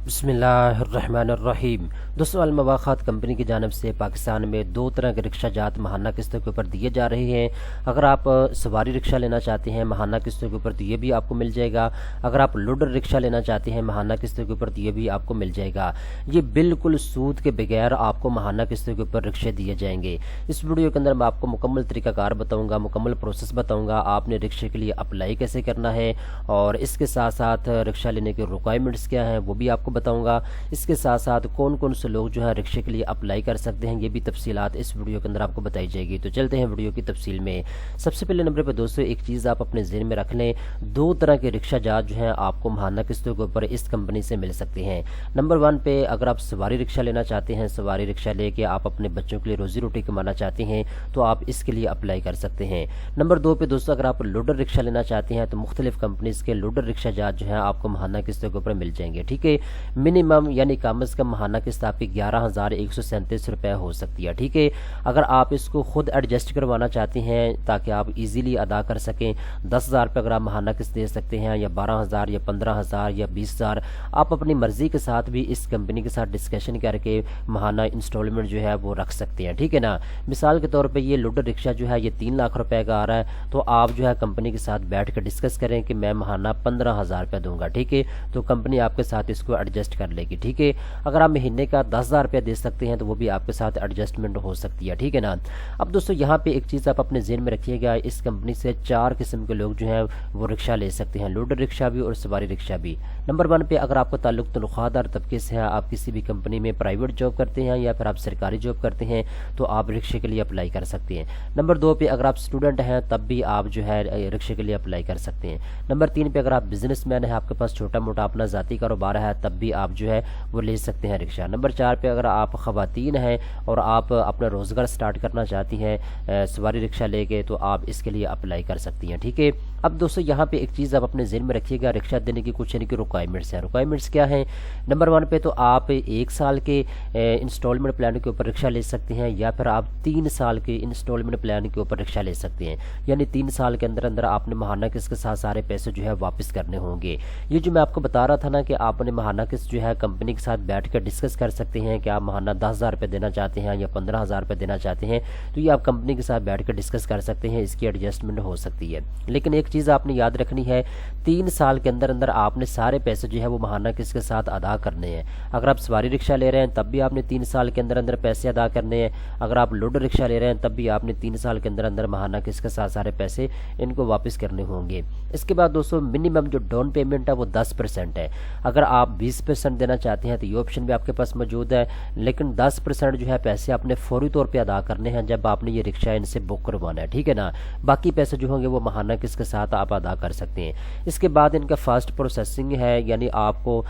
बिस्मिल्लाहिर्रहमानिर्रहीम। दोस्तों, अलमवाखात कंपनी की जानिब से पाकिस्तान में दो तरह के रिक्शा जात महाना किस्तों के ऊपर दिए जा रहे हैं। अगर आप सवारी रिक्शा लेना चाहते हैं महाना किस्तों के ऊपर तो ये भी आपको मिल जाएगा। अगर आप लोडर रिक्शा लेना चाहते हैं महाना किस्तों के ऊपर तो ये भी आपको मिल जाएगा। ये बिल्कुल सूद के बगैर आपको महाना किस्तों के ऊपर रिक्शे दिए जाएंगे। इस वीडियो के अंदर मैं आपको मुकम्मल तरीकाकार बताऊँगा, मुकम्मल प्रोसेस बताऊँगा, आपने रिक्शे के लिए अप्लाई कैसे करना है और इसके साथ साथ रिक्शा लेने के रिक्वायरमेंट्स क्या हैं वो भी आपको बताऊंगा। इसके साथ साथ कौन कौन से लोग जो है रिक्शे के लिए अप्लाई कर सकते हैं ये भी तफसीलात इस वीडियो के अंदर आपको बताई जाएगी। तो चलते हैं वीडियो की तफसील में। सबसे पहले नंबर पर दोस्तों एक चीज़ आप अपने ज़हन में रख लें, दो तरह के रिक्शा जात जो हैं आपको महाना किस्तों के ऊपर इस कंपनी से मिल सकते हैं। नंबर 1 पे अगर आप सवारी रिक्शा लेना चाहते हैं, सवारी रिक्शा लेके आप अपने बच्चों के लिए रोजी रोटी कमाना चाहते हैं तो आप इसके लिए अप्लाई कर सकते हैं। नंबर 2 पे दोस्तों अगर आप लोडर रिक्शा लेना चाहते हैं तो मुख्तलिफ कंपनीज के लोडर रिक्शा जात जो है आपको महाना किस्तों के ऊपर मिल जाएंगे। ठीक है, मिनिमम यानी कम अज़ कम महाना किस्त आपकी 11,137 रुपये हो सकती है। ठीक है, अगर आप इसको खुद एडजस्ट करवाना चाहते हैं ताकि आप इजीली अदा कर सकें, 10,000 रुपये अगर आप महाना किस्त दे सकते हैं या 12,000 या 15,000 या 20,000, आप अपनी मर्ज़ी के साथ भी इस कंपनी के साथ डिस्कशन करके महाना इंस्टॉलमेंट जो है वो रख सकते हैं। ठीक है ना, मिसाल के तौर पर ये लोडर रिक्शा जो है ये 3 लाख रुपए का आ रहा है तो आप जो है कंपनी के साथ बैठ कर डिस्कस करें कि मैं महाना 15,000 रुपये दूंगा। ठीक है, तो कंपनी आपके साथ इसको एडजस्ट कर लेगी। ठीक है, अगर आप महीने का 10,000 रुपया दे सकते हैं तो वो भी आपके साथ एडजस्टमेंट हो सकती है। ठीक है ना। अब दोस्तों यहाँ पे एक चीज़ आप अपने ज़हन में रखिएगा, इस कंपनी से 4 किस्म के लोग जो हैं वो रिक्शा ले सकते हैं, लोडर रिक्शा भी और सवारी रिक्शा भी। नंबर 1 पे अगर आपका ताल्लुक तनख्वाहदार तबके से है, आप किसी भी कंपनी में प्राइवेट जॉब करते हैं या फिर आप सरकारी जॉब करते हैं तो आप रिक्शे के लिए अप्लाई कर सकते हैं। नंबर 2 पे अगर आप स्टूडेंट हैं तब भी आप जो है रिक्शे के लिए अप्लाई कर सकते हैं। नंबर 3 पे अगर आप बिजनेसमैन हैं, आपके पास छोटा मोटा अपना ज़ाती कारोबार है तब भी आप जो है वो ले सकते हैं रिक्शा। नंबर 4 पे अगर आप ख़वातीन हैं और आप अपना रोज़गार स्टार्ट करना चाहती हैं सवारी रिक्शा लेके तो आप इसके लिए अप्लाई कर सकती हैं। ठीक है, अब दोस्तों यहाँ पे एक चीज़ आप अपने ज़हन में रखिएगा, रिक्शा देने की कुछ यानी कि रिक्वायरमेंट्स हैं। रिक्वायरमेंट्स क्या हैं? नंबर 1 पे तो आप 1 साल के इंस्टॉलमेंट प्लान के ऊपर रिक्शा ले सकते हैं या फिर आप 3 साल के इंस्टॉलमेंट प्लान के ऊपर रिक्शा ले सकते हैं। यानी 3 साल के अंदर अंदर आपने महाना किस्त के साथ सारे पैसे जो है वापस करने होंगे। ये जो मैं आपको बता रहा था ना कि आपने महाना किस्त जो है कंपनी के साथ बैठ कर डिस्कस कर सकते हैं कि आप महाना 10,000 रुपये देना चाहते हैं या 15,000 रुपये देना चाहते हैं तो ये आप कंपनी के साथ बैठ कर डिस्कस कर सकते हैं, इसकी एडजस्टमेंट हो सकती है। लेकिन एक चीज़ आपने याद रखनी है, 3 साल के अंदर अंदर आपने सारे पैसे जो है वो महाना किस्त के साथ अदा करने हैं। अगर आप सवारी रिक्शा ले रहे हैं तब भी आपने 3 साल के अंदर अंदर पैसे अदा करने हैं। अगर आप लोडर रिक्शा ले रहे हैं तब भी आपने 3 साल के अंदर अंदर महाना किस्त के साथ सारे पैसे इनको वापस करने होंगे। इसके बाद दोस्तों मिनिमम जो डाउन पेमेंट है वो 10% है। अगर आप 20% देना चाहते हैं तो ये ऑप्शन भी आपके पास मौजूद है, लेकिन 10% जो है पैसे आपने फौरी तौर पे अदा करने हैं जब आपने ये रिक्शा इनसे बुक करवाना है। ठीक है ना, बाकी पैसे जो होंगे वो महाना किस्त के साथ आप अदा कर सकते हैं। इसके बाद इनका फास्ट प्रोसेसिंग है, यानी आपको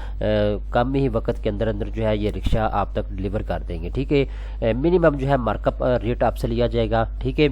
कम ही वक्त के अंदर अंदर जो है ये रिक्शा आप तक डिलीवर कर देंगे। ठीक है, मिनिमम जो है मार्कअप रेट आपसे लिया जाएगा। ठीक है,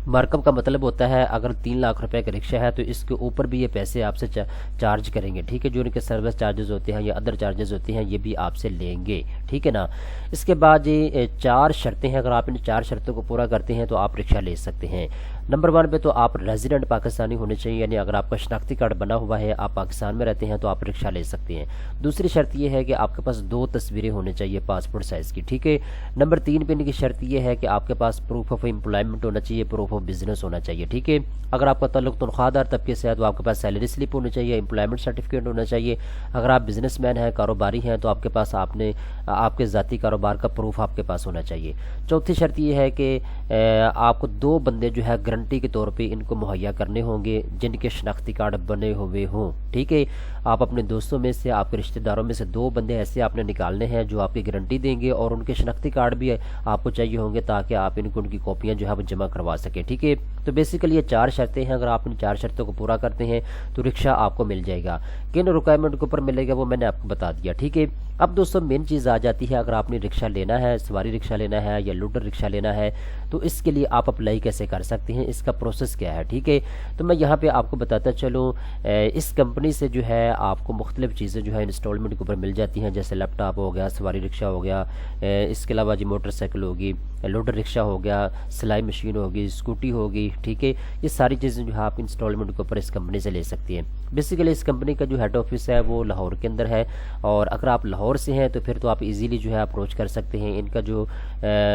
मार्कअप का मतलब होता है अगर 3 लाख रुपए का रिक्शा है तो इसके ऊपर भी ये पैसे आपसे चार्ज करेंगे। ठीक है, जो इनके सर्विस चार्जेस होते हैं या अदर चार्जेस होते हैं ये भी आपसे लेंगे। ठीक है ना। इसके बाद ये 4 शर्तें हैं, अगर आप इन 4 शर्तों को पूरा करते हैं तो आप रिक्शा ले सकते हैं। नंबर 1 पे तो आप रेजिडेंट पाकिस्तानी होने चाहिए, यानी अगर आपका शनाख्ती कार्ड बना हुआ है, आप पाकिस्तान में रहते हैं तो आप रिक्शा ले सकते हैं। दूसरी शर्त ये है कि आपके पास 2 तस्वीरें होनी चाहिए पासपोर्ट साइज़ की। ठीक है, नंबर 3 पे इनकी शर्त ये है कि आपके पास प्रूफ ऑफ एम्प्लॉयमेंट होना चाहिए, प्रूफ ऑफ बिजनेस होना चाहिए। ठीक है, अगर आपका ताल्लुक तनख्वाहदार तबके से है तो आपके पास सैलरी स्लिप होनी चाहिए, एम्प्लॉयमेंट सर्टिफिकेट होना चाहिए। अगर आप बिजनेसमैन हैं, कारोबारी हैं तो आपके पास आपके ज़ाती कारोबार का प्रूफ आपके पास होना चाहिए। चौथी शर्त ये है कि आपको 2 बंदे जो है गारंटी के तौर पे इनको मुहैया करने होंगे जिनके शनाख्ती कार्ड बने हुए हों। ठीक है, आप अपने दोस्तों में से, आपके रिश्तेदारों में से 2 बंदे ऐसे आपने निकालने हैं जो आपकी गारंटी देंगे और उनके शनाख्ती कार्ड भी आपको चाहिए होंगे ताकि आप इनको उनकी कॉपियाँ जो है वो जमा करवा सकें। ठीक है, तो बेसिकली ये 4 शर्तें हैं, अगर आप इन 4 शर्तों को पूरा करते हैं तो रिक्शा आपको मिल जाएगा। किन रिक्वायरमेंट के ऊपर मिलेगा वो मैंने आपको बता दिया। ठीक है, अब दोस्तों मेन चीज़ आ जाती है, अगर आपने रिक्शा लेना है, सवारी रिक्शा लेना है या लोडर रिक्शा लेना है तो इसके लिए आप अप्लाई कैसे कर सकते हैं, इसका प्रोसेस क्या है। ठीक है, तो मैं यहाँ पे आपको बताता चलूँ, इस कंपनी से जो है आपको मुख्तलिफ चीज़ें जो है इंस्टॉलमेंट के ऊपर मिल जाती हैं, जैसे लैपटॉप हो गया, सवारी रिक्शा हो गया, इसके अलावा जी मोटरसाइकिल होगी, लोडर रिक्शा हो गया, सिलाई मशीन होगी, स्कूटी होगी। ठीक है, ये सारी चीज़ें जो है आप इंस्टॉलमेंट के ऊपर इस कंपनी से ले सकती हैं। बेसिकली इस कंपनी का जो हेड ऑफिस है वो लाहौर के अंदर है, और अगर आप लाहौर से हैं तो फिर तो आप इजीली जो है अप्रोच कर सकते हैं। इनका जो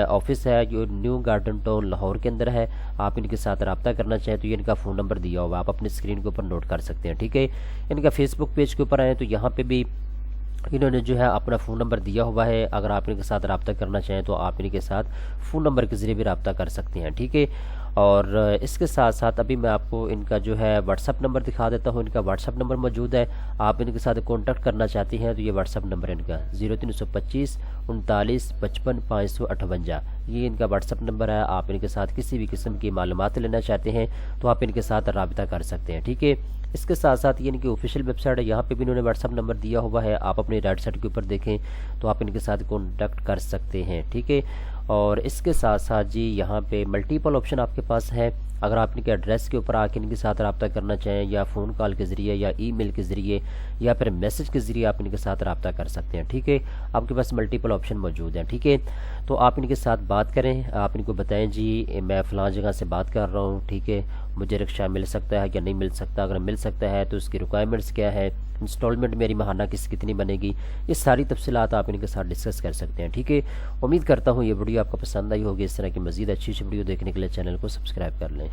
ऑफिस है जो न्यू गार्डन टाउन लाहौर के अंदर है, आप इनके साथ रब्ता करना चाहें तो ये इनका फ़ोन नंबर दिया हुआ आप अपनी स्क्रीन के ऊपर नोट कर सकते हैं, ठीक है। इनका फेसबुक पेज के ऊपर आए तो यहाँ पे भी इन्होंने जो है अपना फ़ोन नंबर दिया हुआ है। अगर आप इनके साथ रब्ता करना चाहें तो आप इनके साथ फ़ोन नंबर के ज़रिए भी रब्ता कर सकते हैं, ठीक है। और इसके साथ साथ अभी मैं आपको इनका जो है व्हाट्सअप नंबर दिखा देता हूँ। इनका व्हाट्सअप नंबर मौजूद है, आप इनके साथ कॉन्टैक्ट करना चाहते हैं तो ये व्हाट्सअप नंबर इनका 0325 39 55 558, ये इनका व्हाट्सअप नंबर है। आप इनके साथ किसी भी किस्म की मालूमात लेना चाहते हैं तो आप इनके साथ रब्ता कर सकते हैं, ठीक है। इसके साथ साथ ये इनकी ऑफिशियल वेबसाइट है, यहाँ पे भी इन्होंने व्हाट्सअप नंबर दिया हुआ है। आप अपने राइट साइड के ऊपर देखें तो आप इनके साथ कॉन्टैक्ट कर सकते हैं, ठीक है। और इसके साथ साथ जी यहाँ पे मल्टीपल ऑप्शन आपके पास है। अगर आप इनके एड्रेस के ऊपर आके इनके साथ रब्ता करना चाहें या फ़ोन कॉल के ज़रिए या ईमेल के ज़रिए या फिर मैसेज के ज़रिए आप इनके साथ रब्ता कर सकते हैं, ठीक है। आपके पास मल्टीपल ऑप्शन मौजूद हैं, ठीक है। तो आप इनके साथ बात करें, आप इनको बताएं जी मैं फ़लाँ जगह से बात कर रहा हूँ, ठीक है, मुझे रिक्शा मिल सकता है या नहीं मिल सकता, अगर मिल सकता है तो उसकी रिक्वायरमेंट्स क्या है, इंस्टॉलमेंट मेरी माहाना कितनी बनेगी, ये सारी तफसीलात आप इनके साथ डिस्कस कर सकते हैं, ठीक है। उम्मीद करता हूँ ये वीडियो आपको पसंद आई होगी। इस तरह की मज़ीद अच्छी वीडियो देखने के लिए चैनल को सब्सक्राइब कर लें।